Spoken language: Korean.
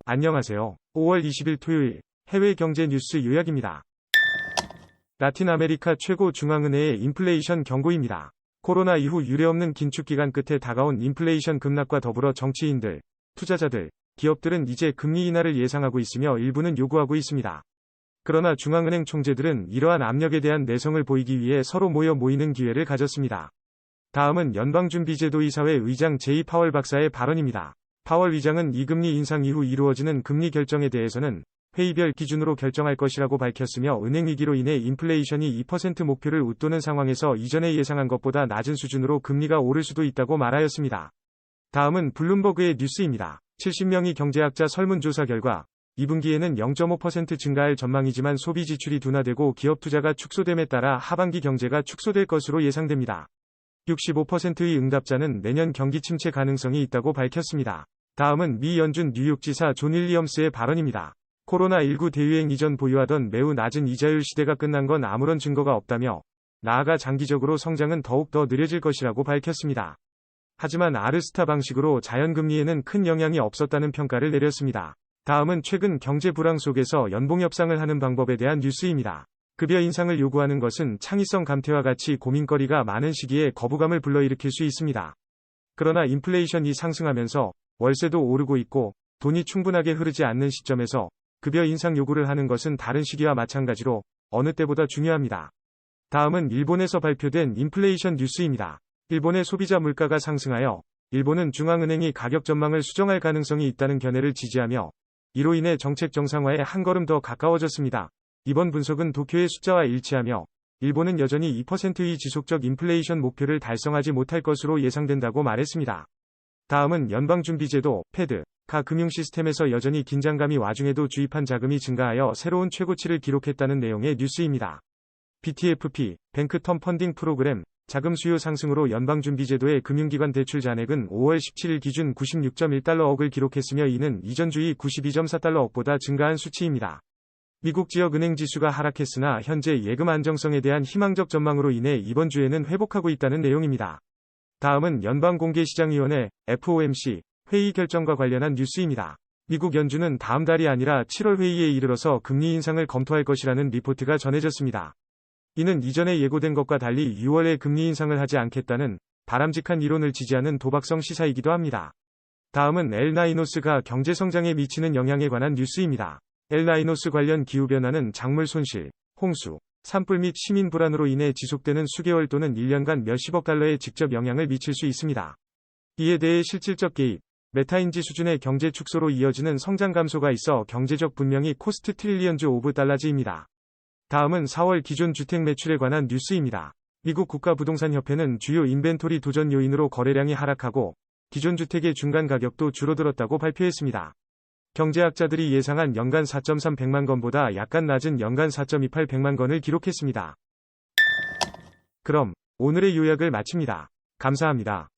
안녕하세요. 5월 20일 토요일 해외 경제 뉴스 요약입니다. 라틴 아메리카 최고 중앙은행의 인플레이션 경고입니다. 코로나 이후 유례없는 긴축 기간 끝에 다가온 인플레이션 급락과 더불어 정치인들, 투자자들, 기업들은 이제 금리 인하를 예상하고 있으며 일부는 요구하고 있습니다. 그러나 중앙은행 총재들은 이러한 압력에 대한 내성을 보이기 위해 서로 모이는 기회를 가졌습니다. 다음은 연방준비제도이사회 의장 제이 파월 박사의 발언입니다. 파월 의장은 이 금리 인상 이후 이루어지는 금리 결정에 대해서는 회의별 기준으로 결정할 것이라고 밝혔으며 은행 위기로 인해 인플레이션이 2% 목표를 웃도는 상황에서 이전에 예상한 것보다 낮은 수준으로 금리가 오를 수도 있다고 말하였습니다. 다음은 블룸버그의 뉴스입니다. 70명의 경제학자 설문조사 결과 2분기에는 0.5% 증가할 전망이지만 소비 지출이 둔화되고 기업 투자가 축소됨에 따라 하반기 경제가 축소될 것으로 예상됩니다. 65%의 응답자는 내년 경기 침체 가능성이 있다고 밝혔습니다. 다음은 미 연준 뉴욕지사 존 윌리엄스의 발언입니다. 코로나19 대유행 이전 보유하던 매우 낮은 이자율 시대가 끝난 건 아무런 증거가 없다며 나아가 장기적으로 성장은 더욱 더 느려질 것이라고 밝혔습니다. 하지만 아르스타 방식으로 자연금리에는 큰 영향이 없었다는 평가를 내렸습니다. 다음은 최근 경제 불황 속에서 연봉 협상을 하는 방법에 대한 뉴스입니다. 급여 인상을 요구하는 것은 창의성 감퇴와 같이 고민거리가 많은 시기에 거부감을 불러일으킬 수 있습니다. 그러나 인플레이션이 상승하면서 월세도 오르고 있고 돈이 충분하게 흐르지 않는 시점에서 급여 인상 요구를 하는 것은 다른 시기와 마찬가지로 어느 때보다 중요합니다. 다음은 일본에서 발표된 인플레이션 뉴스입니다. 일본의 소비자 물가가 상승하여 일본은 중앙은행이 가격 전망을 수정할 가능성이 있다는 견해를 지지하며 이로 인해 정책 정상화에 한 걸음 더 가까워졌습니다. 이번 분석은 도쿄의 숫자와 일치하며 일본은 여전히 2%의 지속적 인플레이션 목표를 달성하지 못할 것으로 예상된다고 말했습니다. 다음은 연방준비제도, 패드가 금융 시스템에서 여전히 긴장감이 와중에도 주입한 자금이 증가하여 새로운 최고치를 기록했다는 내용의 뉴스입니다. BTFP, 뱅크텀 펀딩 프로그램, 자금 수요 상승으로 연방준비제도의 금융기관 대출 잔액은 5월 17일 기준 96.1달러억을 기록했으며 이는 이전 주의 92.4달러억보다 증가한 수치입니다. 미국 지역 은행 지수가 하락했으나 현재 예금 안정성에 대한 희망적 전망으로 인해 이번 주에는 회복하고 있다는 내용입니다. 다음은 연방공개시장위원회 FOMC 회의 결정과 관련한 뉴스입니다. 미국 연준은 다음 달이 아니라 7월 회의에 이르러서 금리 인상을 검토할 것이라는 리포트가 전해졌습니다. 이는 이전에 예고된 것과 달리 6월에 금리 인상을 하지 않겠다는 바람직한 이론을 지지하는 도박성 시사이기도 합니다. 다음은 엘나이노스가 경제성장에 미치는 영향에 관한 뉴스입니다. 엘나이노스 관련 기후변화는 작물 손실, 홍수, 산불 및 시민 불안으로 인해 지속되는 수개월 또는 1년간 몇십억 달러의 직접 영향을 미칠 수 있습니다. 이에 대해 실질적 개입, 메타인지 수준의 경제 축소로 이어지는 성장 감소가 있어 경제적 분명히 코스트 트릴리언즈 오브 달러즈입니다. 다음은 4월 기존 주택 매출에 관한 뉴스입니다. 미국 국가부동산협회는 주요 인벤토리 도전 요인으로 거래량이 하락하고 기존 주택의 중간 가격도 줄어들었다고 발표했습니다. 경제학자들이 예상한 연간 4.3백만 건보다 약간 낮은 연간 4.28백만 건을 기록했습니다. 그럼 오늘의 요약을 마칩니다. 감사합니다.